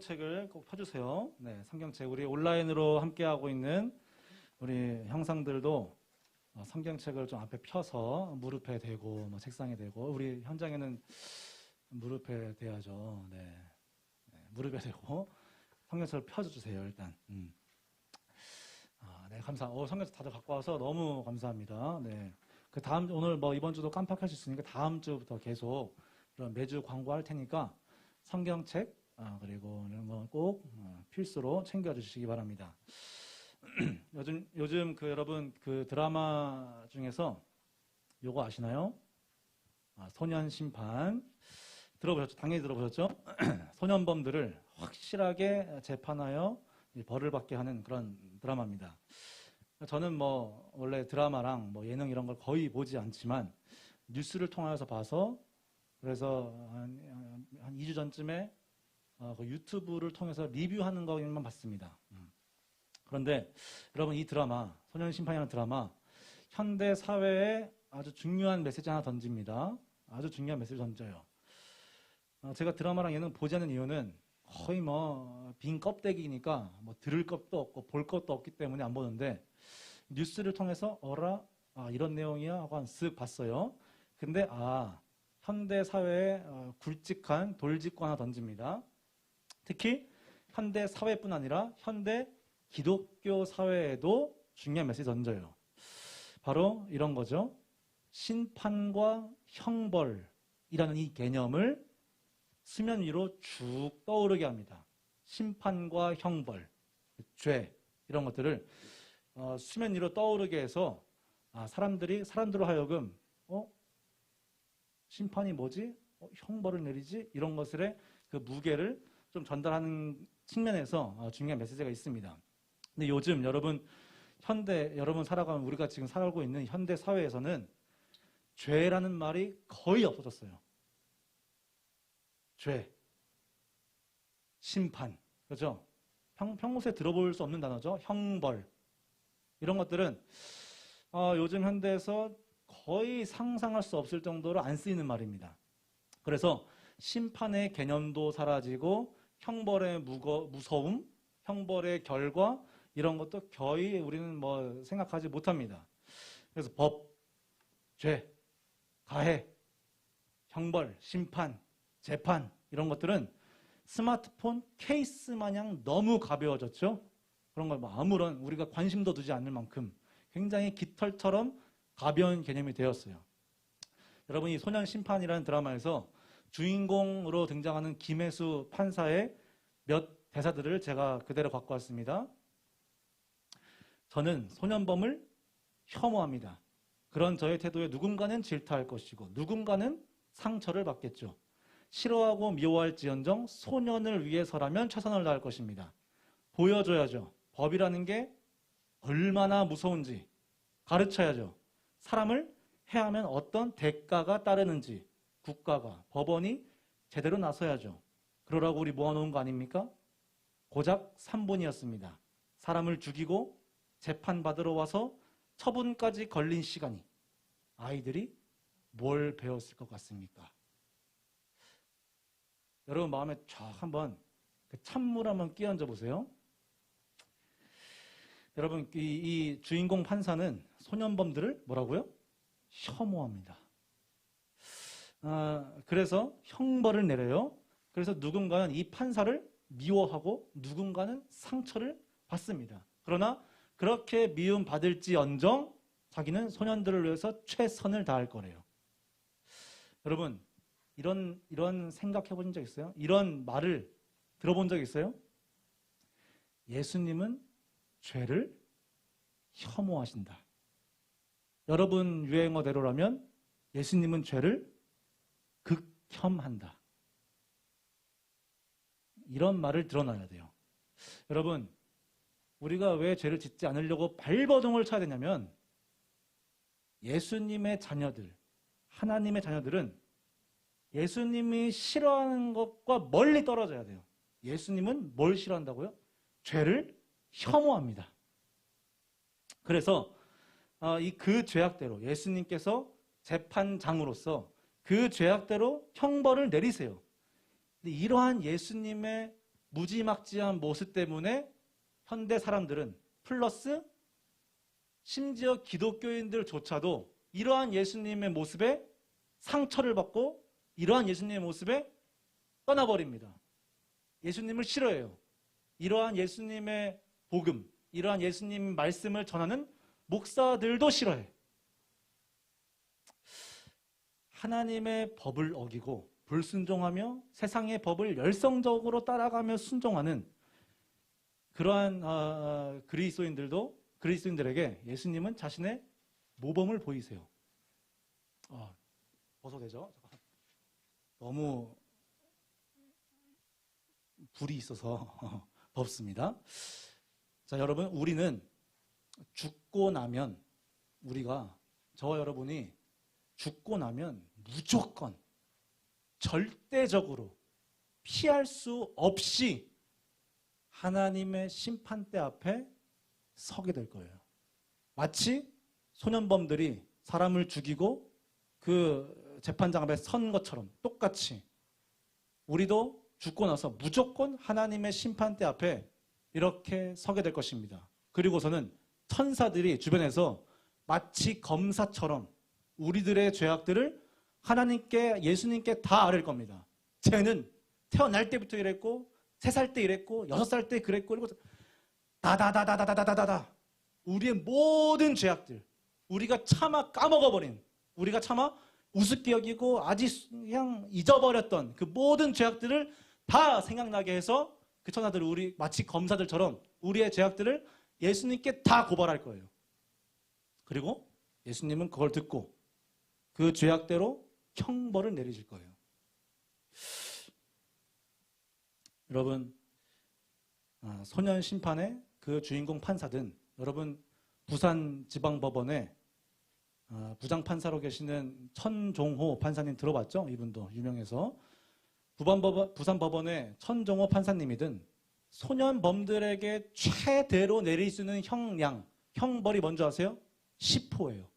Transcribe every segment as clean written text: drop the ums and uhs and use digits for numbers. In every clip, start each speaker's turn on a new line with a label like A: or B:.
A: 책을 꼭 펴주세요. 네, 성경책. 우리 온라인으로 함께하고 있는 우리 형상들도 성경책을 좀 앞에 펴서 무릎에 대고 뭐 책상에 대고, 우리 현장에는 무릎에 대야죠. 네, 무릎에 대고 성경책을 펴주세요. 일단. 네, 성경책 다들 갖고 와서 너무 감사합니다. 네, 그 다음 오늘 뭐 이번 주도 깜빡할 수 있으니까 다음 주부터 계속 이런 매주 광고할 테니까 성경책 그리고 이런 거 꼭 필수로 챙겨주시기 바랍니다. 요즘 여러분 그 드라마 중에서 요거 아시나요? 소년 심판 들어보셨죠? 당연히 들어보셨죠? 소년범들을 확실하게 재판하여 벌을 받게 하는 그런 드라마입니다. 저는 뭐 원래 드라마랑 뭐 예능 이런 걸 거의 보지 않지만 뉴스를 통해서 봐서, 그래서 한 2주 전쯤에 그 유튜브를 통해서 리뷰하는 것만 봤습니다. 그런데 여러분, 이 드라마, 소년심판이라는 드라마, 현대 사회에 아주 중요한 메시지 하나 던집니다. 아주 중요한 메시지 던져요. 제가 드라마랑 예능 보지 않는 이유는 거의 뭐 빈 껍데기니까 뭐 들을 것도 없고 볼 것도 없기 때문에 안 보는데, 뉴스를 통해서 이런 내용이야 하고 쓱 봤어요. 근데 현대 사회에 굵직한 돌직구 하나 던집니다. 특히 현대 사회뿐 아니라 현대 기독교 사회에도 중요한 메시지 던져요. 바로 이런 거죠. 심판과 형벌이라는 이 개념을 수면 위로 쭉 떠오르게 합니다. 심판과 형벌, 죄, 이런 것들을 수면 위로 떠오르게 해서 사람들로 하여금 심판이 뭐지? 형벌을 내리지? 이런 것들의 그 무게를 좀 전달하는 측면에서 중요한 메시지가 있습니다. 근데 요즘 여러분 살아가는, 우리가 지금 살고 있는 현대 사회에서는 죄라는 말이 거의 없어졌어요. 죄, 심판, 그렇죠? 평소에 들어볼 수 없는 단어죠. 형벌, 이런 것들은 요즘 현대에서 거의 상상할 수 없을 정도로 안 쓰이는 말입니다. 그래서 심판의 개념도 사라지고 형벌의 무서움, 형벌의 결과, 이런 것도 거의 우리는 뭐 생각하지 못합니다. 그래서 법, 죄, 가해, 형벌, 심판, 재판, 이런 것들은 스마트폰 케이스 마냥 너무 가벼워졌죠. 그런 걸 아무런 우리가 관심도 두지 않을 만큼 굉장히 깃털처럼 가벼운 개념이 되었어요. 여러분, 이 소년 심판이라는 드라마에서 주인공으로 등장하는 김혜수 판사의 몇 대사들을 제가 그대로 갖고 왔습니다. 저는 소년범을 혐오합니다. 그런 저의 태도에 누군가는 질타할 것이고 누군가는 상처를 받겠죠. 싫어하고 미워할지언정 소년을 위해서라면 최선을 다할 것입니다. 보여줘야죠. 법이라는 게 얼마나 무서운지 가르쳐야죠. 사람을 해하면 어떤 대가가 따르는지 국가가, 법원이 제대로 나서야죠. 그러라고 우리 모아놓은 거 아닙니까? 고작 3분이었습니다. 사람을 죽이고 재판받으러 와서 처분까지 걸린 시간이, 아이들이 뭘 배웠을 것 같습니까? 여러분 마음에 쫙 한번 그 찬물 한번 끼얹어 보세요. 여러분, 이 주인공 판사는 소년범들을 뭐라고요? 혐오합니다. 그래서 형벌을 내려요. 그래서 누군가는 이 판사를 미워하고 누군가는 상처를 받습니다. 그러나 그렇게 미움받을지언정 자기는 소년들을 위해서 최선을 다할 거래요. 여러분, 이런 생각해 보신 적 있어요? 이런 말을 들어본 적 있어요? 예수님은 죄를 혐오하신다. 여러분 유행어대로라면 예수님은 죄를 극혐한다. 이런 말을 드러나야 돼요. 여러분, 우리가 왜 죄를 짓지 않으려고 발버둥을 쳐야 되냐면, 예수님의 자녀들, 하나님의 자녀들은 예수님이 싫어하는 것과 멀리 떨어져야 돼요. 예수님은 뭘 싫어한다고요? 죄를 혐오합니다. 그래서 그 죄악대로 예수님께서 재판장으로서 그 죄악대로 형벌을 내리세요. 근데 이러한 예수님의 무지막지한 모습 때문에 현대 사람들은 플러스 심지어 기독교인들조차도 이러한 예수님의 모습에 상처를 받고 이러한 예수님의 모습에 떠나버립니다. 예수님을 싫어해요. 이러한 예수님의 복음, 이러한 예수님 말씀을 전하는 목사들도 싫어해. 하나님의 법을 어기고 불순종하며 세상의 법을 열성적으로 따라가며 순종하는 그러한 그리스도인들에게 예수님은 자신의 모범을 보이세요. 벗어도 되죠? 너무 불이 있어서 덥습니다. 자, 여러분, 우리는 죽고 나면 저와 여러분이 죽고 나면 무조건 절대적으로 피할 수 없이 하나님의 심판대 앞에 서게 될 거예요. 마치 소년범들이 사람을 죽이고 그 재판장 앞에 선 것처럼 똑같이 우리도 죽고 나서 무조건 하나님의 심판대 앞에 이렇게 서게 될 것입니다. 그리고서는 천사들이 주변에서 마치 검사처럼 우리들의 죄악들을 하나님께, 예수님께 다 아뢰을 겁니다. 쟤는 태어날 때부터 이랬고 3살 때 이랬고 6살 때 그랬고 이러고 다다다다다다다다다 우리의 모든 죄악들, 우리가 차마 까먹어버린, 우리가 차마 우습게 여기고 아직 그냥 잊어버렸던 그 모든 죄악들을 다 생각나게 해서 그 천사들, 우리 마치 검사들처럼 우리의 죄악들을 예수님께 다 고발할 거예요. 그리고 예수님은 그걸 듣고 그 죄악대로 형벌을 내리실 거예요. 여러분, 소년 심판의 그 주인공 판사든, 여러분 부산지방법원에 부장판사로 계시는 천종호 판사님 들어봤죠? 이분도 유명해서. 부산법원의 천종호 판사님이든 소년범들에게 최대로 내릴 수 있는 형벌이 뭔지 아세요? 10호예요.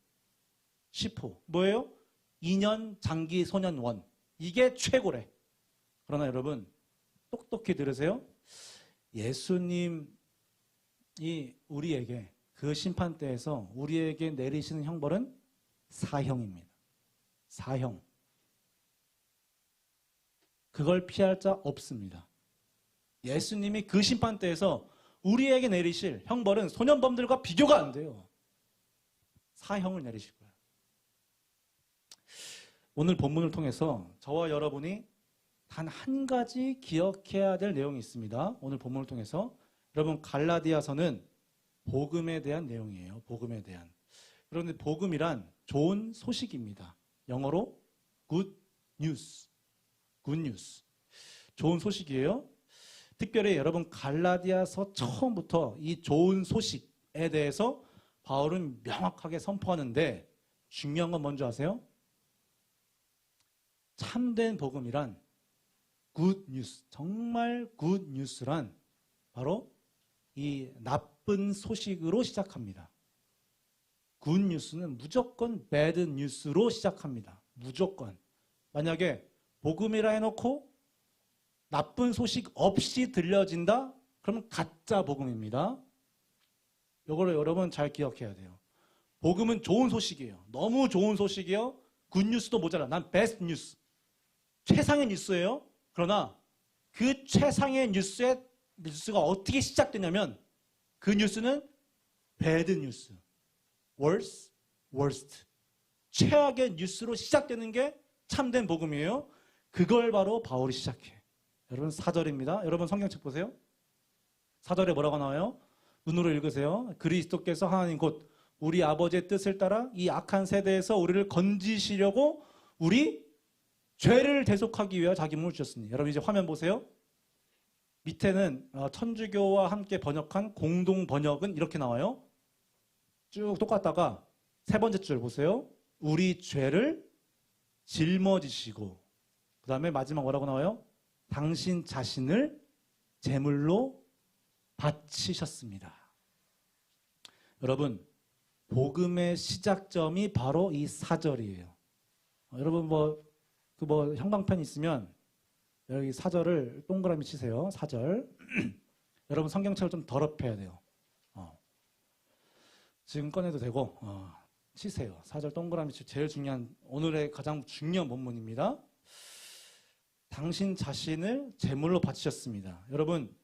A: 10호. 뭐예요? 2년 장기 소년원. 이게 최고래. 그러나 여러분, 똑똑히 들으세요. 예수님이 우리에게 그 심판대에서 우리에게 내리시는 형벌은 사형입니다. 사형. 그걸 피할 자 없습니다. 예수님이 그 심판대에서 우리에게 내리실 형벌은 소년범들과 비교가 안 돼요. 사형을 내리실 거예요. 오늘 본문을 통해서 저와 여러분이 단 한 가지 기억해야 될 내용이 있습니다. 오늘 본문을 통해서. 여러분, 갈라디아서는 복음에 대한 내용이에요. 복음에 대한. 그런데 복음이란 좋은 소식입니다. 영어로 good news. good news. 좋은 소식이에요. 특별히 여러분, 갈라디아서 처음부터 이 좋은 소식에 대해서 바울은 명확하게 선포하는데 중요한 건 뭔지 아세요? 참된 복음이란 good news, 정말 good news란 바로 이 나쁜 소식으로 시작합니다. good news는 무조건 bad news로 시작합니다. 무조건. 만약에 복음이라 해놓고 나쁜 소식 없이 들려진다? 그러면 가짜 복음입니다. 이거를 여러분 잘 기억해야 돼요. 복음은 좋은 소식이에요. 너무 좋은 소식이에요. good news도 모자라. 난 best news. 최상의 뉴스예요. 그러나 그 최상의 뉴스가 어떻게 시작되냐면 그 뉴스는 bad news, worse, worst. 최악의 뉴스로 시작되는 게 참된 복음이에요. 그걸 바로 바울이 시작해. 여러분 4절입니다. 여러분 성경책 보세요. 4절에 뭐라고 나와요? 눈으로 읽으세요. 그리스도께서 하나님 곧 우리 아버지의 뜻을 따라 이 악한 세대에서 우리를 건지시려고 우리 죄를 대속하기 위하여 자기 몸을 주셨으니. 여러분 이제 화면 보세요. 밑에는 천주교와 함께 번역한 공동 번역은 이렇게 나와요. 쭉 똑같다가 세 번째 줄 보세요. 우리 죄를 짊어지시고, 그 다음에 마지막 뭐라고 나와요? 당신 자신을 제물로 바치셨습니다. 여러분, 복음의 시작점이 바로 이 4절이에요. 여러분 형광펜 있으면 여기 사절을 동그라미 치세요. 사절. 여러분 성경책을 좀 더럽혀야 돼요. 지금 꺼내도 되고 치세요. 사절 동그라미 치고 제일 중요한 오늘의 가장 중요한 본문입니다. 당신 자신을 제물로 바치셨습니다. 여러분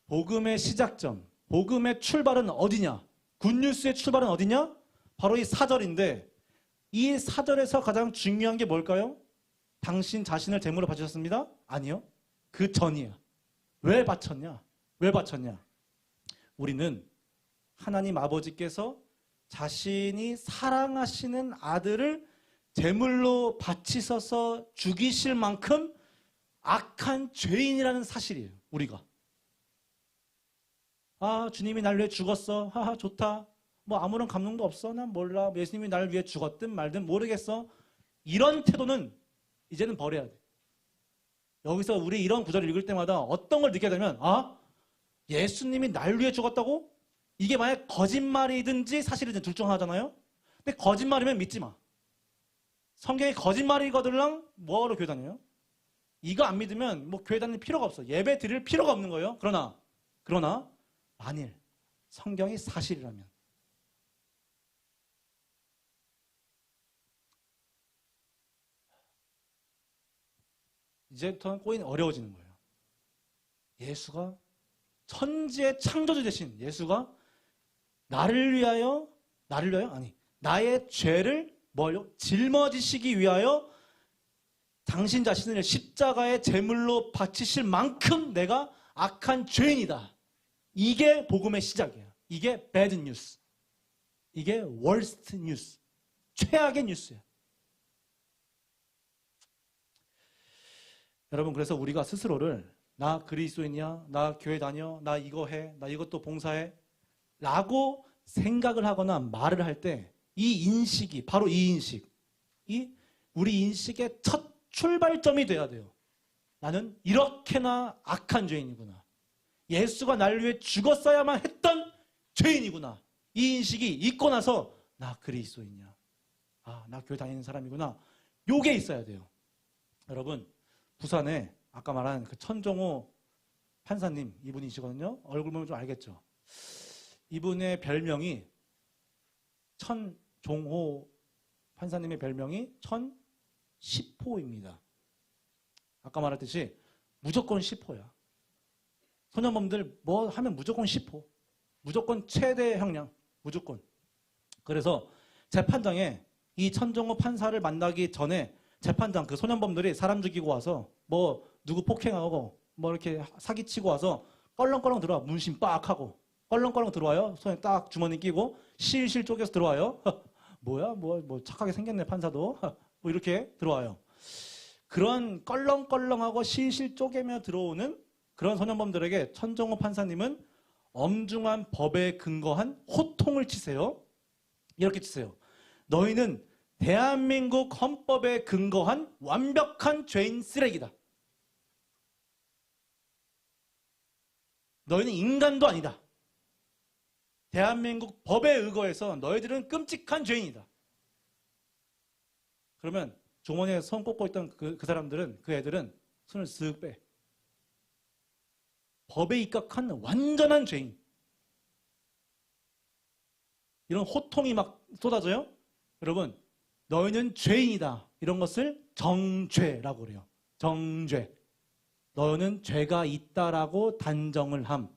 A: 복음의 시작점, 복음의 출발은 어디냐? 굿뉴스의 출발은 어디냐? 바로 이 사절인데 이 사절에서 가장 중요한 게 뭘까요? 당신 자신을 제물로 바치셨습니다? 아니요. 그 전이야. 왜 바쳤냐? 왜 바쳤냐? 우리는 하나님 아버지께서 자신이 사랑하시는 아들을 제물로 바치셔서 죽이실 만큼 악한 죄인이라는 사실이에요. 우리가. 아, 주님이 날 위해 죽었어. 하하, 좋다. 뭐 아무런 감동도 없어. 난 몰라. 예수님이 날 위해 죽었든 말든 모르겠어. 이런 태도는 이제는 버려야 돼. 여기서 우리 이런 구절을 읽을 때마다 어떤 걸 느끼게 되면 예수님이 날 위해 죽었다고? 이게 만약 거짓말이든지 사실이든지 둘 중 하나잖아요. 근데 거짓말이면 믿지 마. 성경이 거짓말이거들랑 뭐하러 교회 다녀요? 이거 안 믿으면 뭐 교회 다닐 필요가 없어. 예배 드릴 필요가 없는 거예요. 그러나 만일 성경이 사실이라면 이제부터는 꼬이는 어려워지는 거예요. 예수가 천지의 창조주 되신 예수가 나를 위하여 아니 나의 죄를 뭘요? 짊어지시기 위하여 당신 자신을 십자가의 제물로 바치실 만큼 내가 악한 죄인이다. 이게 복음의 시작이에요. 이게 bad news. 이게 worst news. 최악의 뉴스예요. 여러분 그래서 우리가 스스로를 나 그리스도인이야, 나 교회 다녀, 나 이거 해, 나 이것도 봉사해 라고 생각을 하거나 말을 할 때 이 인식이 바로 이 인식, 이 우리 인식의 첫 출발점이 돼야 돼요. 나는 이렇게나 악한 죄인이구나. 예수가 날 위해 죽었어야만 했던 죄인이구나. 이 인식이 있고 나서 나 그리스도인이야. 아, 나 교회 다니는 사람이구나. 요게 있어야 돼요. 여러분 부산에 아까 말한 그 천종호 판사님 이분이시거든요. 얼굴 보면 좀 알겠죠. 이분의 별명이 천종호 판사님의 별명이 10호입니다. 아까 말했듯이 무조건 10호야. 소년범들 뭐 하면 무조건 10호. 무조건 최대 형량. 무조건. 그래서 재판장에 이 천종호 판사를 만나기 전에 재판장 그 소년범들이 사람 죽이고 와서 뭐 누구 폭행하고 뭐 이렇게 사기치고 와서 껄렁껄렁 들어와. 문신 빡 하고 껄렁껄렁 들어와요. 손에 딱 주머니 끼고 실실 쪼개서 들어와요. 뭐야 뭐 착하게 생겼네 판사도. 뭐 이렇게 들어와요. 그런 껄렁껄렁하고 실실 쪼개며 들어오는 그런 소년범들에게 천종호 판사님은 엄중한 법에 근거한 호통을 치세요. 이렇게 치세요. 너희는 대한민국 헌법에 근거한 완벽한 죄인 쓰레기다. 너희는 인간도 아니다. 대한민국 법에 의거해서 너희들은 끔찍한 죄인이다. 그러면 주머니에 손 꽂고 있던 그 사람들은, 그 애들은 손을 쓱 빼. 법에 입각한 완전한 죄인. 이런 호통이 막 쏟아져요. 여러분 너희는 죄인이다. 이런 것을 정죄라고 그래요. 정죄. 너는 죄가 있다라고 단정을 함.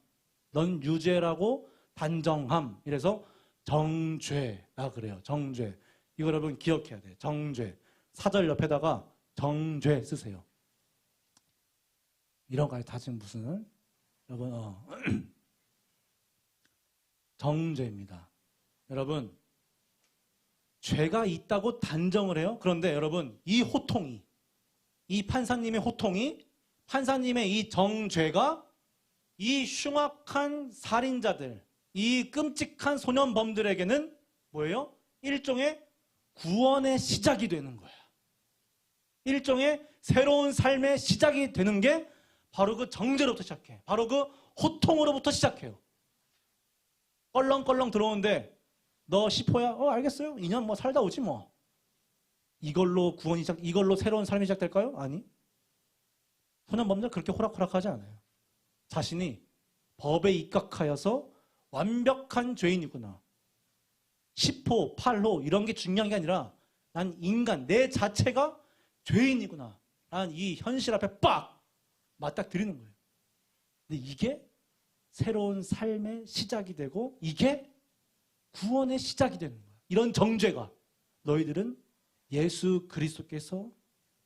A: 넌 유죄라고 단정함. 이래서 정죄라 그래요. 정죄. 이거 여러분 기억해야 돼요. 정죄. 사절 옆에다가 정죄 쓰세요. 이런 거 다 지금 무슨 여러분 정죄입니다. 여러분 죄가 있다고 단정을 해요. 그런데 여러분 이 호통이, 이 판사님의 호통이, 판사님의 이 정죄가 이 흉악한 살인자들, 이 끔찍한 소년범들에게는 뭐예요? 일종의 구원의 시작이 되는 거야. 일종의 새로운 삶의 시작이 되는 게 바로 그 정죄로부터 시작해. 바로 그 호통으로부터 시작해요. 껄렁껄렁 들어오는데 너 10호야? 알겠어요. 2년 뭐 살다 오지 뭐. 이걸로 구원이 이걸로 새로운 삶이 시작될까요? 아니. 소년범들 그렇게 호락호락하지 않아요. 자신이 법에 입각하여서 완벽한 죄인이구나. 10호, 8호 이런 게 중요한 게 아니라 난 인간, 내 자체가 죄인이구나. 난 이 현실 앞에 빡! 맞닥뜨리는 거예요. 근데 이게 새로운 삶의 시작이 되고 이게 구원의 시작이 되는 거예요. 이런 정죄가 너희들은 예수 그리스도께서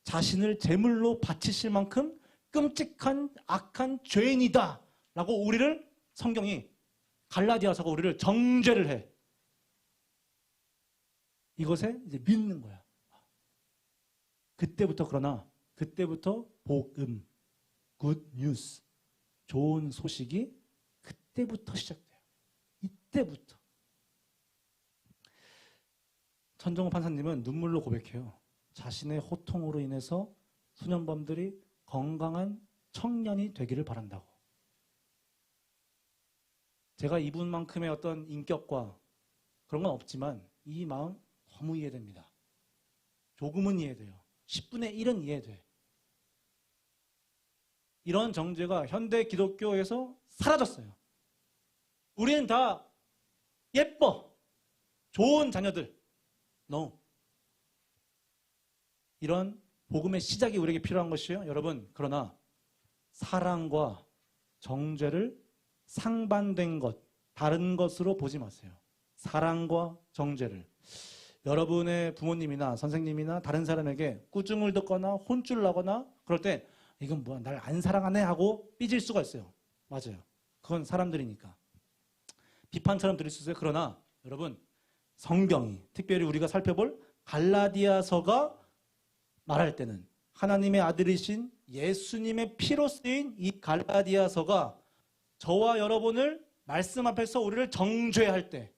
A: 자신을 제물로 바치실 만큼 끔찍한 악한 죄인이다 라고 우리를 성경이 갈라디아서가 우리를 정죄를 해. 이것에 이제 믿는 거야. 그때부터 복음, 굿 뉴스, 좋은 소식이 그때부터 시작돼요. 이때부터. 천정호 판사님은 눈물로 고백해요. 자신의 호통으로 인해서 소년범들이 건강한 청년이 되기를 바란다고. 제가 이분만큼의 어떤 인격과 그런 건 없지만 이 마음 너무 이해됩니다. 조금은 이해돼요. 10분의 1은 이해돼. 이런 정죄가 현대 기독교에서 사라졌어요. 우리는 다 예뻐. 좋은 자녀들. No. 이런 복음의 시작이 우리에게 필요한 것이에요. 여러분, 그러나 사랑과 정죄를 상반된 것, 다른 것으로 보지 마세요. 사랑과 정죄를. 여러분의 부모님이나 선생님이나 다른 사람에게 꾸중을 듣거나 혼쭐 나거나 그럴 때 이건 뭐야, 날 안 사랑하네 하고 삐질 수가 있어요. 맞아요. 그건 사람들이니까. 비판처럼 들릴 수 있어요. 그러나 여러분, 성경이 특별히 우리가 살펴볼 갈라디아서가 말할 때는 하나님의 아들이신 예수님의 피로 쓰인 이 갈라디아서가 저와 여러분을 말씀 앞에서 우리를 정죄할 때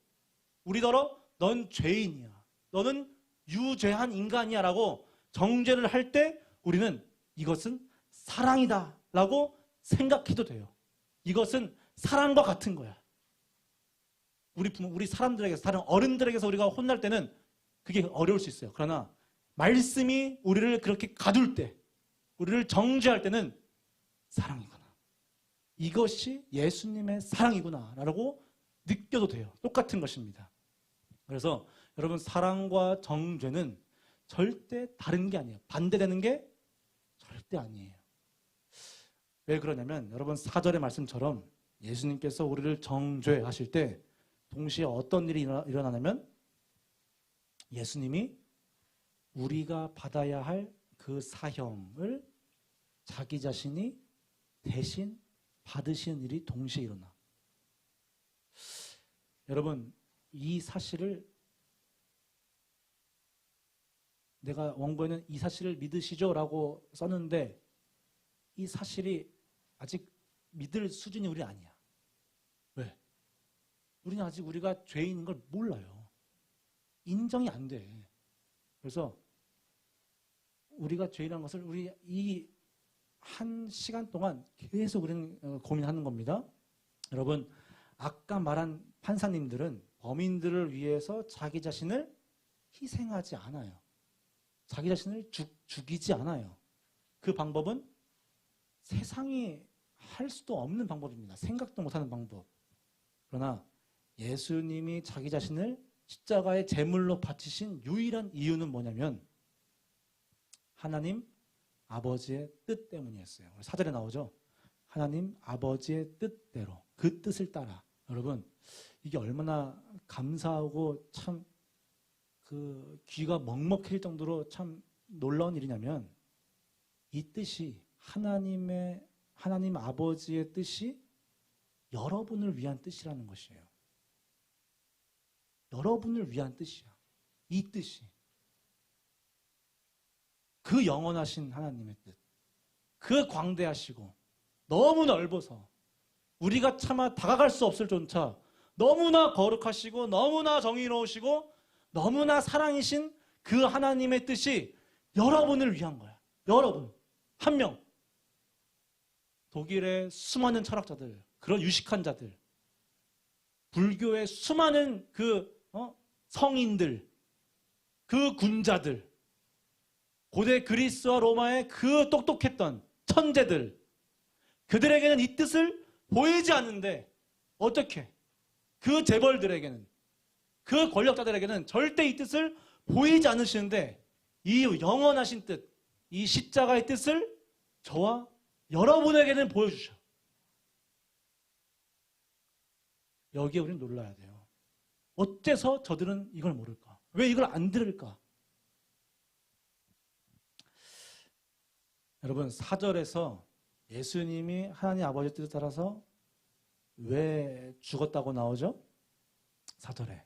A: 우리더러 넌 죄인이야. 너는 유죄한 인간이야 라고 정죄를 할 때 우리는 이것은 사랑이다 라고 생각해도 돼요. 이것은 사랑과 같은 거야. 우리 사람들에게서, 다른 어른들에게서 우리가 혼날 때는 그게 어려울 수 있어요. 그러나 말씀이 우리를 그렇게 가둘 때, 우리를 정죄할 때는 사랑이구나. 이것이 예수님의 사랑이구나 라고 느껴도 돼요. 똑같은 것입니다. 그래서 여러분, 사랑과 정죄는 절대 다른 게 아니에요. 반대되는 게 절대 아니에요. 왜 그러냐면 여러분, 4절의 말씀처럼 예수님께서 우리를 정죄하실 때 동시에 어떤 일이 일어나냐면 예수님이 우리가 받아야 할 그 사형을 자기 자신이 대신 받으시는 일이 동시에 일어나. 여러분, 이 사실을 내가 원고에는 이 사실을 믿으시죠? 라고 썼는데 이 사실이 아직 믿을 수준이 우리 아니야. 왜? 우리는 아직 우리가 죄인인 걸 몰라요. 인정이 안 돼. 그래서 우리가 죄인이라는 것을 우리 이 한 시간 동안 계속 우리는 고민하는 겁니다. 여러분, 아까 말한 판사님들은 범인들을 위해서 자기 자신을 희생하지 않아요. 자기 자신을 죽이지 않아요. 그 방법은 세상이 할 수도 없는 방법입니다. 생각도 못하는 방법. 그러나 예수님이 자기 자신을 십자가의 제물로 바치신 유일한 이유는 뭐냐면 하나님 아버지의 뜻 때문이었어요. 4절에 나오죠. 하나님 아버지의 뜻대로, 그 뜻을 따라. 여러분, 이게 얼마나 감사하고 참 그 귀가 먹먹해질 정도로 참 놀라운 일이냐면 이 뜻이 하나님 아버지의 뜻이 여러분을 위한 뜻이라는 것이에요. 여러분을 위한 뜻이야. 이 뜻이. 그 영원하신 하나님의 뜻. 그 광대하시고 너무 넓어서 우리가 차마 다가갈 수 없을 존차 너무나 거룩하시고 너무나 정의로우시고 너무나 사랑이신 그 하나님의 뜻이 여러분을 위한 거야. 여러분. 한 명. 독일의 수많은 철학자들, 그런 유식한 자들, 불교의 수많은 성인들, 그 군자들, 고대 그리스와 로마의 그 똑똑했던 천재들, 그들에게는 이 뜻을 보이지 않는데 어떻게? 그 재벌들에게는, 그 권력자들에게는 절대 이 뜻을 보이지 않으시는데 이 영원하신 뜻, 이 십자가의 뜻을 저와 여러분에게는 보여주셔. 여기에 우리는 놀라야 돼요. 어째서 저들은 이걸 모를까? 왜 이걸 안 들을까? 여러분, 4절에서 예수님이 하나님 아버지 뜻에 따라서 왜 죽었다고 나오죠? 4절에.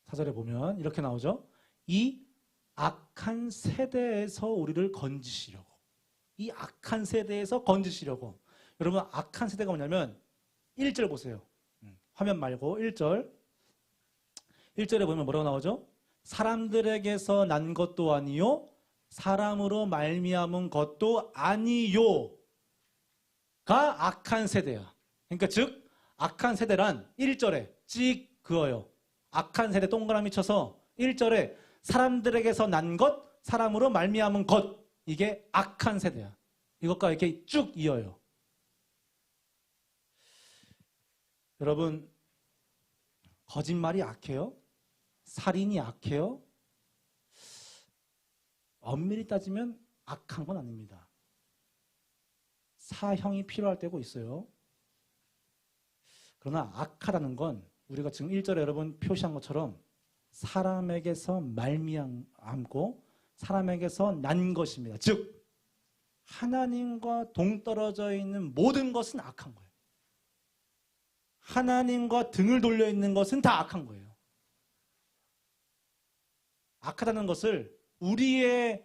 A: 4절에 보면 이렇게 나오죠. 이 악한 세대에서 우리를 건지시려고. 이 악한 세대에서 건지시려고. 여러분, 악한 세대가 뭐냐면 1절 보세요. 화면 말고 1절. 1절에 보면 뭐라고 나오죠? 사람들에게서 난 것도 아니요 사람으로 말미암은 것도 아니요가 악한 세대야. 그러니까 즉 악한 세대란 1절에 찍 그어요. 악한 세대 동그라미 쳐서 1절에 사람들에게서 난 것, 사람으로 말미암은 것, 이게 악한 세대야. 이것과 이렇게 쭉 이어요. 여러분, 거짓말이 악해요? 살인이 악해요? 엄밀히 따지면 악한 건 아닙니다. 사형이 필요할 때고 있어요. 그러나 악하다는 건 우리가 지금 1절에 여러분 표시한 것처럼 사람에게서 말미암고 사람에게서 난 것입니다. 즉 하나님과 동떨어져 있는 모든 것은 악한 거예요. 하나님과 등을 돌려 있는 것은 다 악한 거예요. 악하다는 것을 우리의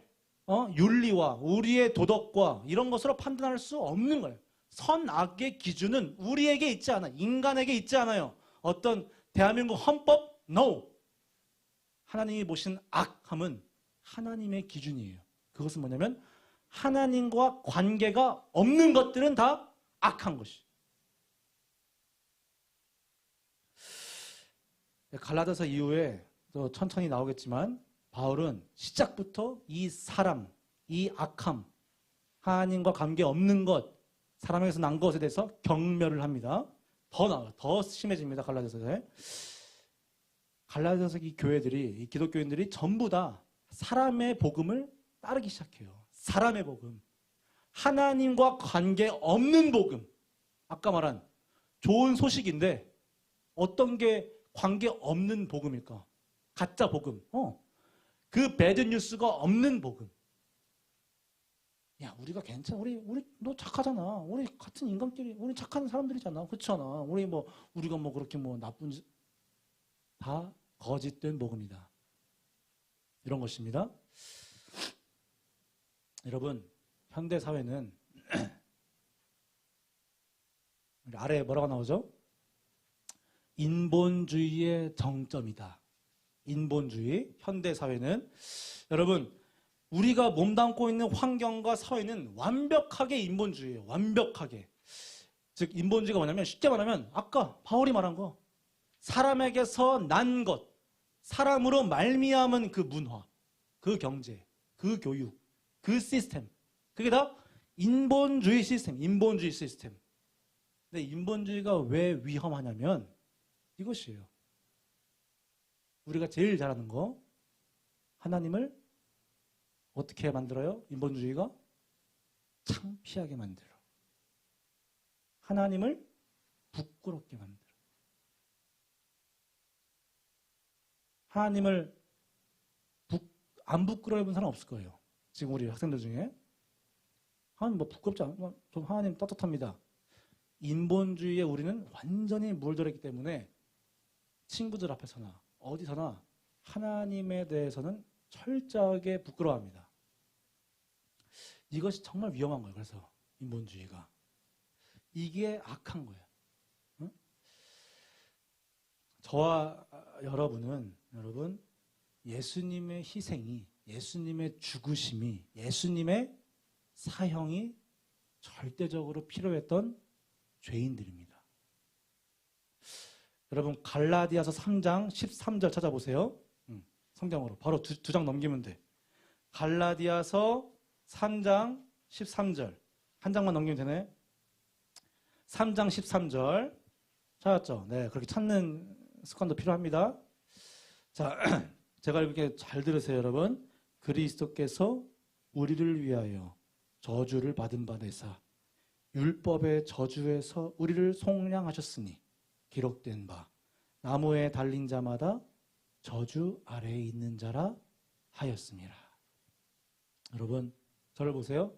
A: 윤리와 우리의 도덕과 이런 것으로 판단할 수 없는 거예요. 선악의 기준은 우리에게 있지 않아요. 인간에게 있지 않아요. 어떤 대한민국 헌법? No. 하나님이 보신 악함은 하나님의 기준이에요. 그것은 뭐냐면 하나님과 관계가 없는 것들은 다 악한 것이. 갈라디아서 이후에 또 천천히 나오겠지만 바울은 시작부터 이 사람, 이 악함, 하나님과 관계 없는 것, 사람에게서 난 것에 대해서 경멸을 합니다. 더 심해집니다. 갈라디아서에. 갈라디아서 이 교회들이, 이 기독교인들이 전부 다 사람의 복음을 따르기 시작해요. 사람의 복음. 하나님과 관계 없는 복음. 아까 말한 좋은 소식인데 어떤 게 관계 없는 복음일까? 가짜 복음. 그 배드 뉴스가 없는 복음. 야, 우리가 괜찮아. 우리 너 착하잖아. 우리 같은 인간끼리, 우리 착한 사람들이잖아. 그렇잖아. 우리가 그렇게 나쁜 짓, 다 거짓된 복음이다. 이런 것입니다. 여러분, 현대 사회는 아래에 뭐라고 나오죠? 인본주의의 정점이다. 인본주의, 현대 사회는 여러분 우리가 몸담고 있는 환경과 사회는 완벽하게 인본주의예요. 완벽하게. 즉 인본주의가 뭐냐면 쉽게 말하면 아까 바울이 말한 거 사람에게서 난 것, 사람으로 말미암은 그 문화, 그 경제, 그 교육, 그 시스템, 그게 다 인본주의 시스템, 인본주의 시스템. 근데 인본주의가 왜 위험하냐면 이것이에요. 우리가 제일 잘하는 거, 하나님을 어떻게 만들어요? 인본주의가 창피하게 만들어. 하나님을 부끄럽게 만들어. 하나님을 안 부끄러워 본 사람 없을 거예요. 지금 우리 학생들 중에. 하나님 부끄럽지 않아? 좀 하나님 떳떳합니다. 인본주의에 우리는 완전히 물들었기 때문에 친구들 앞에서나 어디서나 하나님에 대해서는 철저하게 부끄러워합니다. 이것이 정말 위험한 거예요. 그래서 인본주의가. 이게 악한 거예요. 응? 저와 여러분, 예수님의 희생이, 예수님의 죽으심이, 예수님의 사형이 절대적으로 필요했던 죄인들입니다. 여러분 갈라디아서 3장 13절 찾아보세요. 성경으로 바로 두 장 넘기면 돼. 갈라디아서 3장 13절. 한 장만 넘기면 되네. 3장 13절. 찾았죠? 네, 그렇게 찾는 습관도 필요합니다. 자, 제가 읽을게 잘 들으세요, 여러분. 그리스도께서 우리를 위하여 저주를 받은 바 되사 율법의 저주에서 우리를 속량하셨으니 기록된 바 나무에 달린 자마다 저주 아래에 있는 자라 하였습니다. 여러분, 저를 보세요.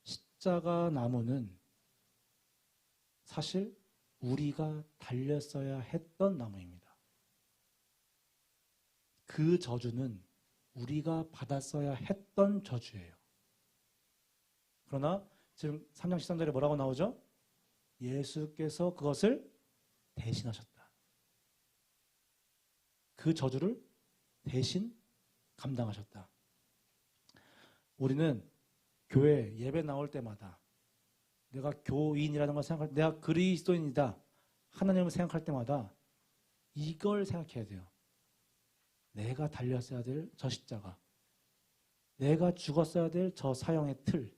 A: 십자가 나무는 사실 우리가 달렸어야 했던 나무입니다. 그 저주는 우리가 받았어야 했던 저주예요. 그러나 지금 3장 13절에 뭐라고 나오죠? 예수께서 그것을 대신하셨다. 그 저주를 대신 감당하셨다. 우리는 교회 예배 나올 때마다 내가 교인이라는 걸 생각할 때, 내가 그리스도인이다, 하나님을 생각할 때마다 이걸 생각해야 돼요. 내가 달렸어야 될 저 십자가, 내가 죽었어야 될 저 사형의 틀,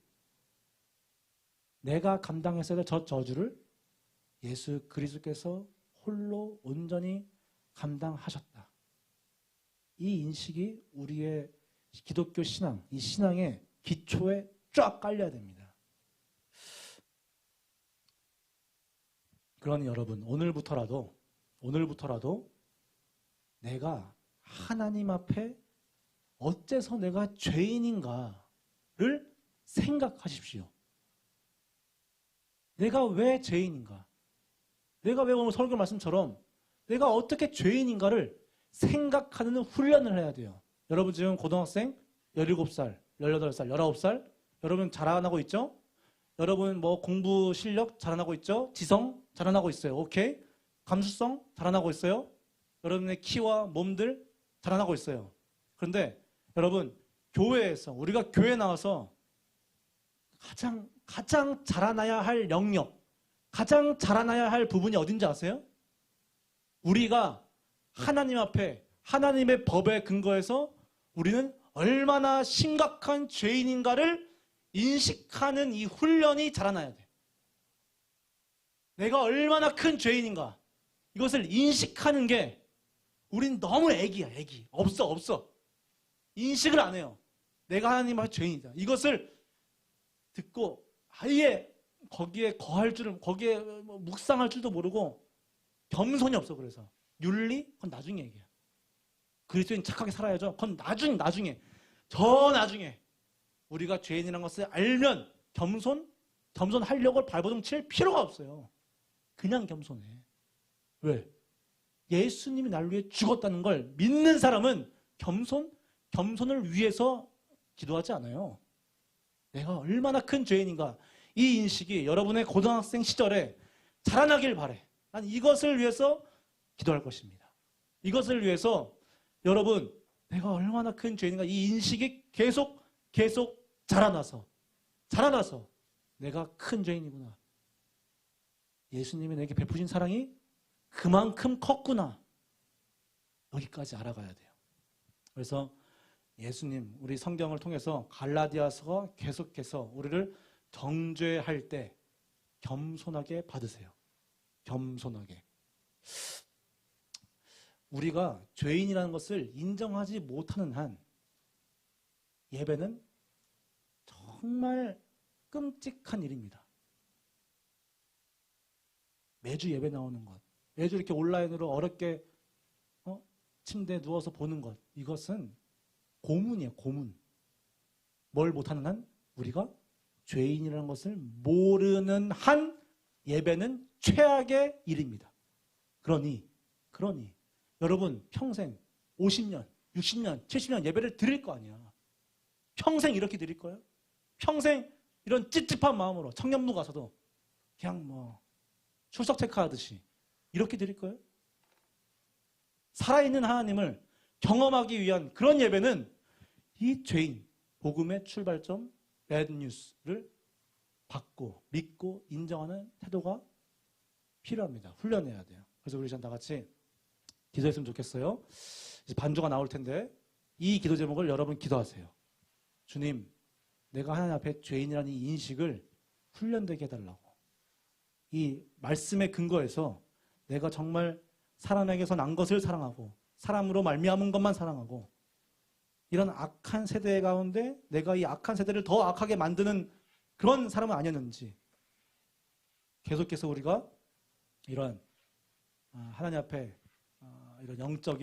A: 내가 감당했어야 될 저 저주를 예수 그리스도께서 홀로 온전히 감당하셨다. 이 인식이 우리의 기독교 신앙, 이 신앙의 기초에 쫙 깔려야 됩니다. 그러니 여러분, 오늘부터라도 내가 하나님 앞에 어째서 내가 죄인인가를 생각하십시오. 내가 왜 죄인인가? 내가 왜 오늘 설교 말씀처럼 내가 어떻게 죄인인가를 생각하는 훈련을 해야 돼요. 여러분 지금 고등학생 17살, 18살, 19살 여러분 자라나고 있죠? 여러분 뭐 공부 실력 자라나고 있죠? 지성 자라나고 있어요. 오케이? 감수성 자라나고 있어요. 여러분의 키와 몸들 자라나고 있어요. 그런데 여러분 교회에서 우리가 교회 나와서 가장 자라나야 할 영역, 가장 자라나야 할 부분이 어딘지 아세요? 우리가 하나님 앞에 하나님의 법에 근거해서 우리는 얼마나 심각한 죄인인가를 인식하는 이 훈련이 자라나야 돼. 내가 얼마나 큰 죄인인가 이것을 인식하는 게 우린 너무 애기야. 애기. 없어. 인식을 안 해요. 내가 하나님 앞에 죄인이다. 이것을 듣고 아예 거기에 거할 줄을, 거기에 묵상할 줄도 모르고 겸손이 없어. 그래서 윤리? 그건 나중에 얘기야. 그리스도인 착하게 살아야죠. 그건 나중에 저 나중에 우리가 죄인이라는 것을 알면 겸손하려고 발버둥 칠 필요가 없어요. 그냥 겸손해. 왜? 예수님이 날 위해 죽었다는 걸 믿는 사람은 겸손을 위해서 기도하지 않아요. 내가 얼마나 큰 죄인인가 이 인식이 여러분의 고등학생 시절에 자라나길 바래. 난 이것을 위해서 기도할 것입니다. 이것을 위해서 여러분 내가 얼마나 큰 죄인인가 이 인식이 계속 자라나서 내가 큰 죄인이구나. 예수님이 내게 베푸신 사랑이 그만큼 컸구나. 여기까지 알아가야 돼요. 그래서 예수님, 우리 성경을 통해서 갈라디아서가 계속해서 우리를 정죄할 때 겸손하게 받으세요. 겸손하게. 우리가 죄인이라는 것을 인정하지 못하는 한 예배는 정말 끔찍한 일입니다. 매주 예배 나오는 것, 매주 이렇게 온라인으로 어렵게 침대에 누워서 보는 것, 이것은 고문이에요. 고문. 뭘 못하는 한? 우리가 죄인이라는 것을 모르는 한 예배는 최악의 일입니다. 그러니 여러분 평생 50년, 60년, 70년 예배를 드릴 거 아니야. 평생 이렇게 드릴 거예요? 평생 이런 찝찝한 마음으로 청년부 가서도 그냥 뭐 출석 체크하듯이 이렇게 드릴 거예요? 살아있는 하나님을 경험하기 위한 그런 예배는 이 죄인, 복음의 출발점, 배드뉴스를 받고 믿고 인정하는 태도가 필요합니다. 훈련해야 돼요. 그래서 우리 다 같이 기도했으면 좋겠어요. 이제 반주가 나올 텐데 이 기도 제목을 여러분 기도하세요. 주님, 내가 하나님 앞에 죄인이라는 이 인식을 훈련되게 해달라고. 이 말씀의 근거에서 내가 정말 사람에게서 난 것을 사랑하고 사람으로 말미암은 것만 사랑하고 이런 악한 세대 가운데 내가 이 악한 세대를 더 악하게 만드는 그런 사람은 아니었는지 계속해서 우리가 이런 하나님 앞에 이런 영적인